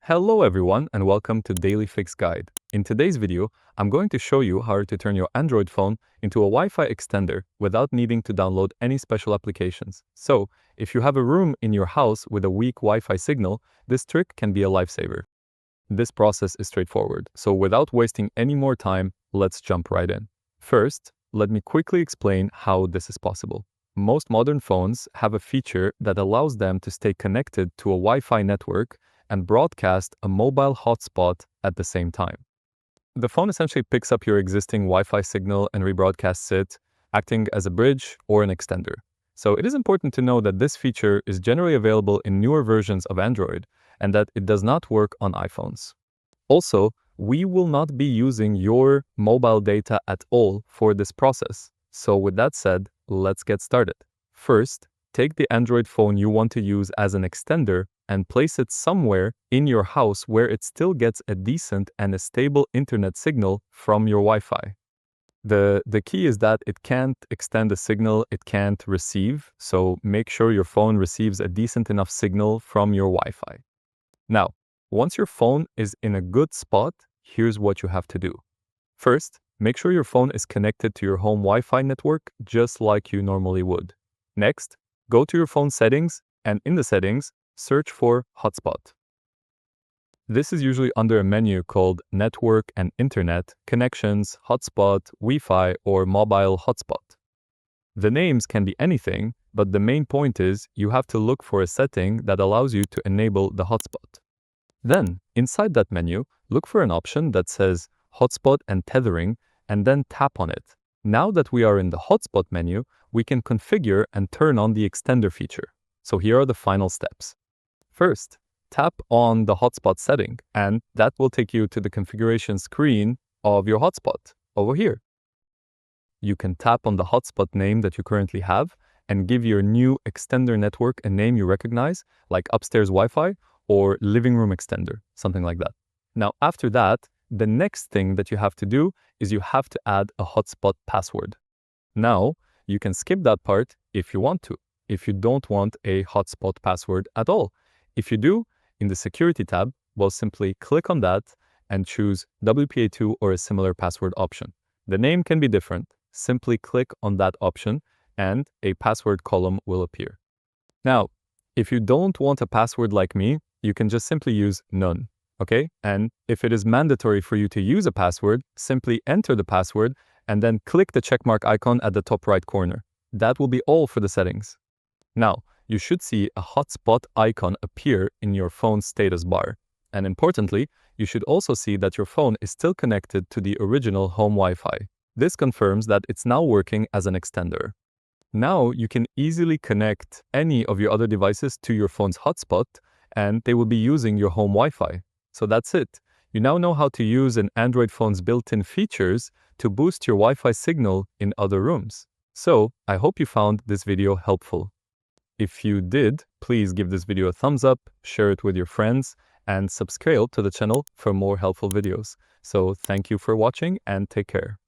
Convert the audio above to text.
Hello everyone and welcome to Daily Fix Guide. In today's video, I'm going to show you how to turn your Android phone into a Wi-Fi extender without needing to download any special applications. So, if you have a room in your house with a weak Wi-Fi signal, this trick can be a lifesaver. This process is straightforward, so without wasting any more time, let's jump right in. First, let me quickly explain how this is possible. Most modern phones have a feature that allows them to stay connected to a Wi-Fi network and broadcast a mobile hotspot at the same time. The phone essentially picks up your existing Wi-Fi signal and rebroadcasts it, acting as a bridge or an extender. So it is important to know that this feature is generally available in newer versions of Android and that it does not work on iPhones. Also, we will not be using your mobile data at all for this process. So with that said, let's get started. First, take the Android phone you want to use as an extender and place it somewhere in your house where it still gets a decent and a stable internet signal from your Wi-Fi. The key is that it can't extend a signal it can't receive, so make sure your phone receives a decent enough signal from your Wi-Fi. Now, once your phone is in a good spot, here's what you have to do. First, make sure your phone is connected to your home Wi-Fi network just like you normally would. Next, go to your phone settings and in the settings, search for Hotspot. This is usually under a menu called Network and Internet, Connections, Hotspot, Wi-Fi, or Mobile Hotspot. The names can be anything, but the main point is you have to look for a setting that allows you to enable the hotspot. Then, inside that menu, look for an option that says Hotspot and Tethering, and then tap on it. Now that we are in the Hotspot menu, we can configure and turn on the extender feature. So here are the final steps. First, tap on the hotspot setting, and that will take you to the configuration screen of your hotspot over here. You can tap on the hotspot name that you currently have and give your new extender network a name you recognize, like upstairs Wi-Fi or living room extender, something like that. Now, after that, the next thing that you have to do is you have to add a hotspot password. Now, you can skip that part if you want to, if you don't want a hotspot password at all. If you do, in the Security tab, we'll simply click on that and choose WPA2 or a similar password option. The name can be different. Simply click on that option and a password column will appear. Now, if you don't want a password like me, you can just simply use none, okay? And if it is mandatory for you to use a password, simply enter the password and then click the checkmark icon at the top right corner. That will be all for the settings. Now, you should see a hotspot icon appear in your phone's status bar. And importantly, you should also see that your phone is still connected to the original home Wi-Fi. This confirms that it's now working as an extender. Now, you can easily connect any of your other devices to your phone's hotspot, and they will be using your home Wi-Fi. So that's it. You now know how to use an Android phone's built-in features to boost your Wi-Fi signal in other rooms. So, I hope you found this video helpful. If you did, please give this video a thumbs up, share it with your friends, and subscribe to the channel for more helpful videos. So thank you for watching and take care.